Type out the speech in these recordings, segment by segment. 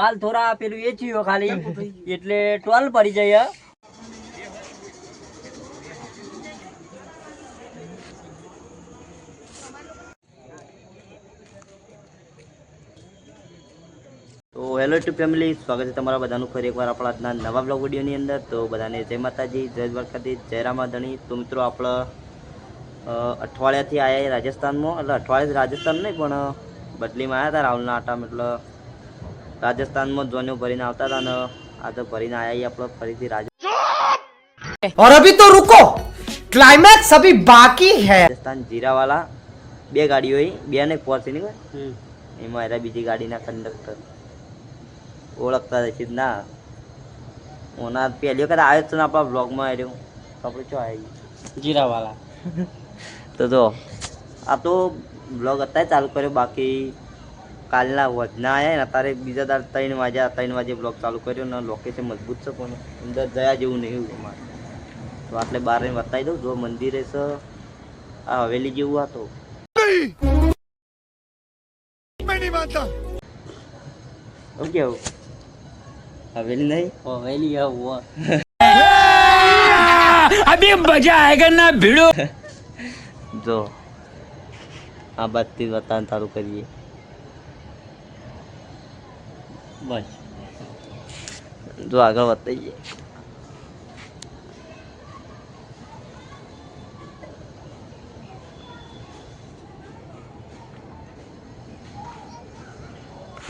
બાલ થોડા પેલું એ થયું ખાલી એટલે 12 પડી જાય. તો હેલો ટુ ફેમિલી, સ્વાગત છે તમારા બધાનું ફરી એકવાર આપણા આજના નવા બ્લોગ વિડીયોની અંદર. તો બધાને જય માતાજી, જય દ્વારકાધીશ, જય રામાધણી. તો મિત્રો આપણે અઠવાડિયાથી આવ્યા રાજસ્થાનમાં, એટલે અઠવાડિયે રાજસ્થાન નહીં પણ બદલીમાં આવ્યા હતા રાહુલના આટામાં, એટલે રાજસ્થાનમાં જોન્યો ભરીને આવતા હતા અને આજે ભરીને આવ્યા આપણે ફરીથી રાજસ્થાન. और अभी तो रुको, क्लाइमैक्स अभी बाकी है. રાજસ્થાન જીરાવાલા બે ગાડીઓ, બે ને પહોંચી નહીં, એમાં એરા બીજી ગાડીના કંડક્ટર ઓળખતા હશે ના. ઓના પહેલી વખત આવ્યો છે ને આપણા બ્લોગમાં આવ્યો આપણે શું આવી જીરાવાલા. તો જો આ તો બ્લોગ અત્યારે ચાલુ કર્યો, બાકી કાલના વધના આવ્યા ને અત્યારે બીજા દાડ 3 વાગે બ્લોગ ચાલુ કર્યો ને લોકેશન મજબૂત છે પણ અંદર જયા જેવું નહીં અમારે. તો આટલે બહાર બતાવી દઉં. જો મંદિરે છે આ હવેલી જેવું હતો. કેવું हवेली नहीं, हवेली है वो. अभी मजा आएगा ना भिड़ो. जो આ બાતથી બતાવવાનું ચાલુ કરીએ બસ. જો આગળ બતાવીએ.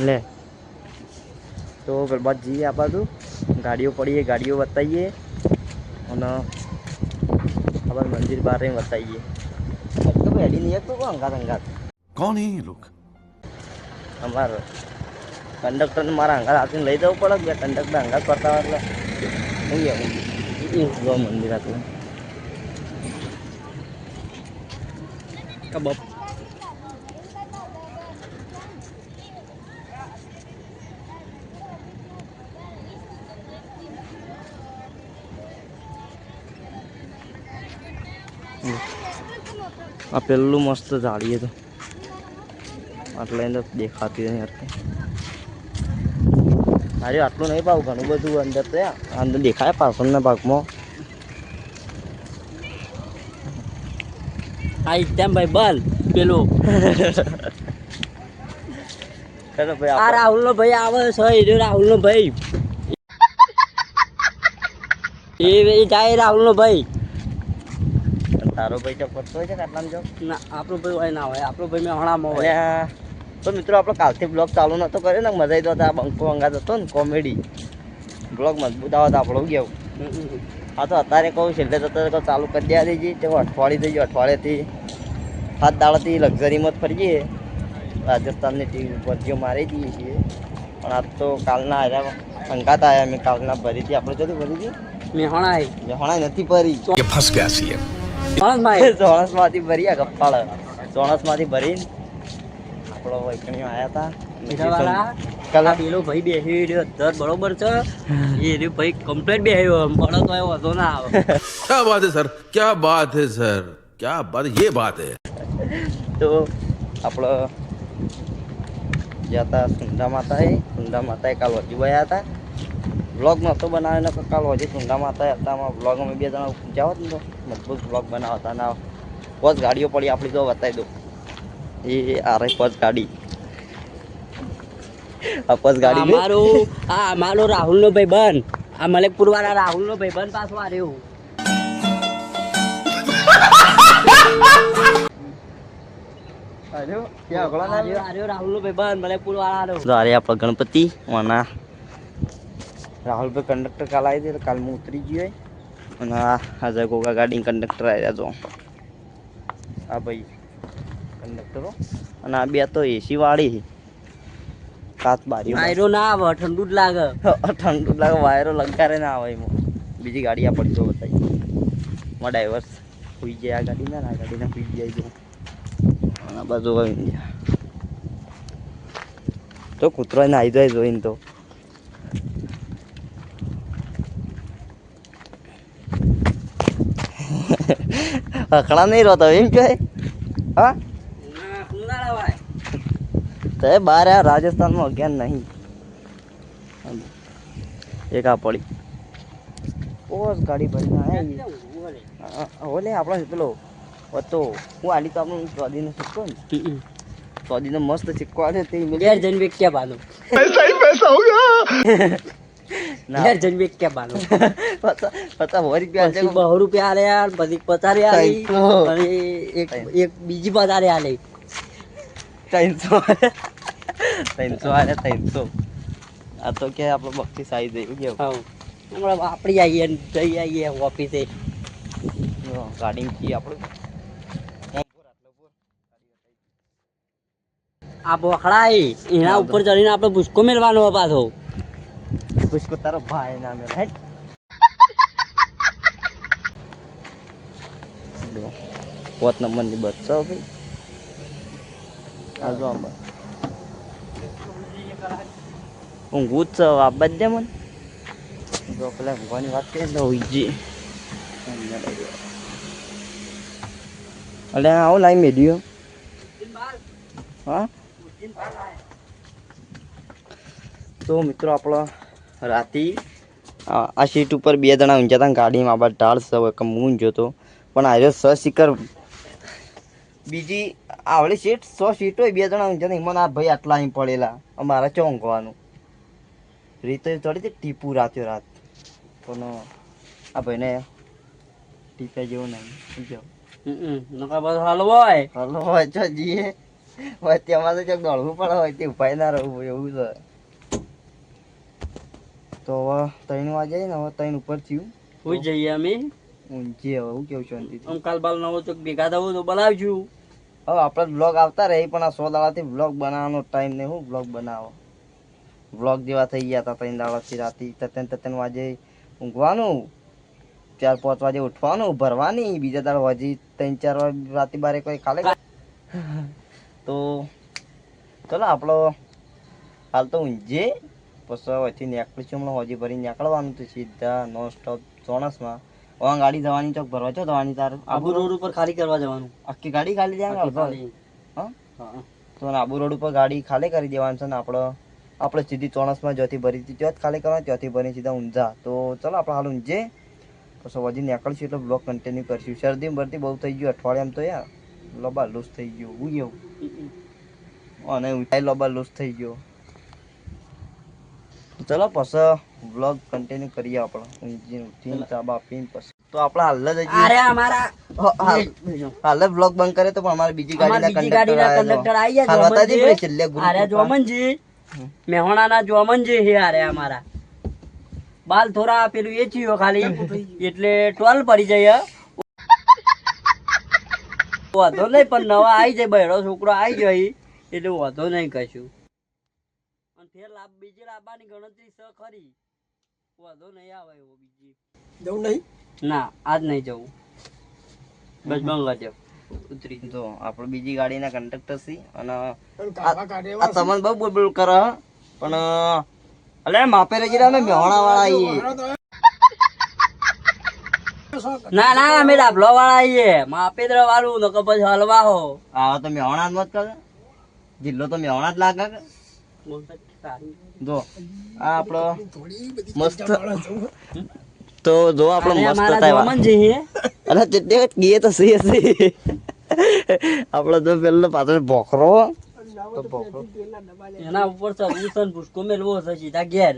લે તો બરબાદ જઈએ આ બાજુ, ગાડીઓ પડીએ, ગાડીઓ બતાવીએ અને આપણે મંદિર બહાર બતાવીએ. તો હેડી નહીં તો અંગાત અંગાત કોણ હે એ લોગ? અમારો કંડક્ટરને મારા અંગાત આપીને લઈ જવું પડે કે કંડક્ટર અંગાત કરતા હોય એટલે હું મંદિર આટલું કબાબ. આ પેલું મસ્ત ઝાડીએ તો આટલા અંદર દેખાતી નહીં યાર. અરે આટલું નહીં પાવું, ઘણું બધું અંદર તો અંદર દેખાય પાછળના ભાગમાં. આ એકદમ ભાઈ બલ પેલું આ રાહુલ નો ભાઈ આવે છે. રાહુલ નો ભાઈ એ જાય રાહુલ નો ભાઈ. તારો ભાઈ તો ફરતો હોય છે કાટલામાં જો ના, આપણો ભાઈ હોય ના હોય, આપણો ભાઈ મેં હણામાં હોય. તો મિત્રો આપણો કાલથી બ્લોગ ચાલુ નતો કર્યો ને, મજા આવી તો આ બંકો અંગાત હતો ને કોમેડી બ્લોગ મજબૂત આવત આપણો કેવું. હા તો અત્યારે કહું છેલ્લે તો ચાલુ કરી દે દેજી. તે અઠવાડિયું થઈ ગયું, અઠવાડિયેથી 7 દાડાથી લક્ઝરીમાં જ ફરીએ. રાજસ્થાનની ટીવી ઉપર જે મારી દઈએ છીએ પણ આજ તો કાલના આવ્યા અંગાત આવ્યા. મેં કાલના ભરી હતી, આપણે જોડે ભરી હતી મેહણાઈ નથી ભરી. ફસ ગયા છીએ ચોણસ માંથી ભરી ગપ્પાળ, ચોણસ માંથી ભરીને આપણો વૈકણીઓ આવ્યા હતા. પેલો ભાઈ બેસી રહ્યો દર બરોબર છે, એ રહ્યો ભાઈ કમ્પ્લેટ બેસ્યો મળો તો એવો હતો ના આવે. क्या बात है सर, क्या बात है सर, क्या बात, ये बात है. તો આપણો ગયા હતા સુંદા માતા. સુંદા માતાએ કાલ વધી ગયા હતા. બ્લોગ નહોતો બનાવ્યો ને કાલ હજી સુંદા માતા હતા. આમાં બ્લોગ અમે 2 જણા જાઓ ને તો મજબૂત બ્લોગ બનાવતા ના. 5 ગાડીઓ પડી આપણી તો બતાવી દો. એ આ રહી 5 ગાડી. આ 5 ગાડી મારો રાહુલ નો ભાઈ બન, આ મલેકપુર વાળા રાહુલ નો ભાઈ બન પાછો આવ્યો. રાહુલ નો ભાઈ બન મલેકપુર વાળા. આપણે ગણપતિ વાના રાહુલભાઈ કંડક્ટર કાલ આવી હતી, કાલ હું ઉતરી ગયો. અને આજે ગોગા ગાડી કંડક્ટર આવ્યા તો આ ભાઈ કંડક્ટરો. અને આ 2 તો એસી વાળી કાચ બારી વાયરો ના આવે, ઠંડુ જ લાગે. ઠંડુ જ લાગે, વાયરો લંકારે ના આવે. એમાં બીજી ગાડી આ પડી તો બતાવી માં ડાઈવર્સ સુઈ જાય. આ ગાડી ના ગાડી ના સુઈ જાય જો આ બાજુ તો કૂતરો ને આવી જાય જોઈને તો. અકડા નહીં રહતો એમ કે હા તો બહાર રાજસ્થાનમાં અગિયાર નહીં. એક આ પડી ઓસ ગાડી ભરીને આવ્યા ઓલે આપણો પેલો હતો હું આલી તો આપણું ચોદીનો સિક્કો ને ચોદીનો મસ્ત સિક્કો આવે તે यार जन वेक क्या बानो यार जन वेक क्या बानो પતા હોય રૂપિયા છે 100 રૂપિયા આલે યાર બધી 50 આલે અને એક બીજી 50 આલે 300 આલે 300 આ તો કે આપણો બક્ષીસ આવી જાય કેવું હા હમણાં આપણી આવીએ ને જઈ આવીએ ઓફિસે ગાડી કી આપણે આ બોખડાઈ એના ઉપર ચડીને આપણે ભૂસકો મેળવાનો પાછો પુષ્કો તારો ભાઈ નામે હેટ પોત નંબરની બસ છો ભાઈ આ જો આંબા હું ગુજ છો આ બધે મન જો પેલા ભગવાનની વાત કરી તો હોય જે અલે આવો લાઈ મેડ્યો હા તો મિત્રો આપણો રાતી આ સીટ ઉપર બે જણા ઊંઝા હતા ગાડીમાં આબાદ ઢાળ સવ એક મૂન જોતો પણ આવ્યો 6 શિખર બીજી આવડી સીટ 100 સીટ હોય બે જણા ઊંઝા નહીં મને આ ભાઈ આટલા અહીં પડેલા અમારા ચોંકવાનું રીતો ચડી હતી ટીપુ રાત્યો રાત પણ આ ભાઈને ટીપા જેવો નહીં જો નકા બસ હાલ હોય હલો હોય છો જીએ હોય તેમાં તો ક્યાંક દોડવું પડે હોય તે ઉપાય ના રહેવું એવું છે તો હવે 3 વાગે ને હવે 3 ઉપર થયું હોઈ જઈએ અમે ઊંચી હવે હું કેવું શાંતિથી આમ કાલ બાલ નવો ચોક ભેગા થવું તો બોલાવજો હવે આપણે બ્લોગ આવતા રહે પણ આ 100 દાડાથી બ્લોગ બનાવવાનો ટાઈમ નહીં હું બ્લોગ બનાવો બ્લોગ જેવા થઈ ગયા હતા 3 દાડાથી રાતી તતન વાગે ઊંઘવાનું 4-5 વાગે ઉઠવાનું ભરવાની બીજા દાડા હજી 3-4 વાગે રાતે બારે કોઈ ખાલે તો ચલો આપણો હાલ તો ઊંઝે પછી અહીંથી નીકળીશું હમણાં હજી ભરી નીકળવાનું તો સીધા નોન સ્ટોપ ચોણસમાં હવે ગાડી જવાની ચોક ભરવા છો જવાની તાર આબુ રોડ ઉપર ખાલી કરવા જવાનું આખી ગાડી ખાલી જાય હા તો આબુ રોડ ઉપર ગાડી ખાલી કરી દેવાની છે ને આપણે સીધી ચોણસમાં જ્યાંથી ભરી હતી ત્યાં જ ખાલી કરવાની ત્યાંથી ભરી સીધા ઊંઝા તો ચલો આપણે હાલ ઊંઝે પછી હજી નીકળશું એટલે બ્લોગ કન્ટિન્યુ કરશું શરદી બરદી બહુ થઈ ગયું અઠવાડિયામાં તો યાર લોબા લૂઝ થઈ ગયું હું એવું અને ઊંચાઈ લોબા લૂઝ થઈ ગયો ચલો પછી બ્લોગ કન્ટિન્યુ કરીએ આપણે ઊંઝી ઉઠીને ચા બા પીને પછી તો આપણે હાલ જ અરે અમારા હાલ બ્લોગ બંધ કરે તો પણ અમારી બીજી ગાડીના કંડક્ટર આવી ગયા છેલ્લે અરે જોમનજી મેહોણાના જોમનજી હે અરે અમારા બાલ થોડા પેલું એ થયો ખાલી એટલે ટોલ પડી જાય વાંધો નહીં પણ નવા આવી જાય બહેરો છોકરો આવી જાય એટલે વાંધો નહીં કશું અને ફેર બીજી લાવવાની ગણતરી છે ખરી વાંધો નહીં આવે એવો બીજી જવું નહીં ના આજ નહીં જવું બસ બંગા જાવ ઉતરી જો આપણે બીજી ગાડીના કંડક્ટર છે અને આ તમને બહુ બોલ બોલ કરે પણ અલે માપે રજીરા મે મેહોણા વાળા આઈએ ના ના અમે ડાબલો વાળા આઈએ માપેદ્ર વાળું નકો પછી હલવા હો આ તો મેહોણા જ મત કરે જિલ્લો તો મેહોણા જ લાગે કે જો આ આપણો મસ્ત તો જો આપણો મસ્ત થાય અરે ચટે ગીએ તો સહી હશે આપણો તો પેલો પાછળ ભોખરો તો ભોખરો એના ઉપર સબૂસન પુષ્કો મેલવો છે સીધા ઘેર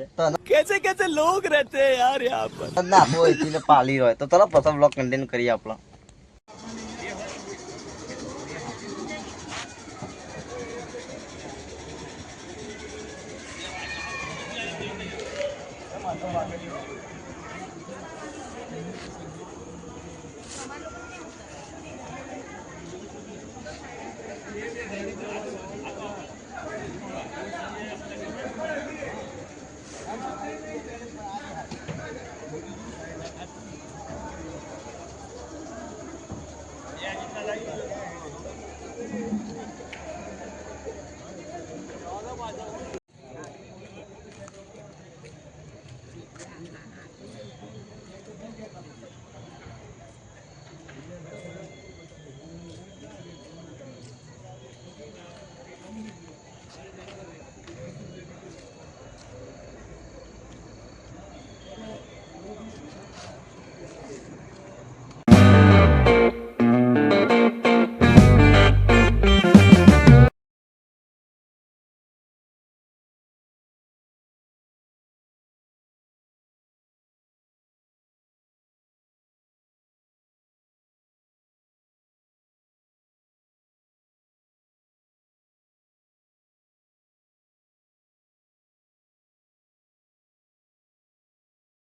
कैसे कैसे लोग रहते हैं यार यहाँ पर ના હોય એટલે પાલી હોય તો ચલો પ્રથમ બ્લોગ કન્ટિન્યુ કરીએ આપણો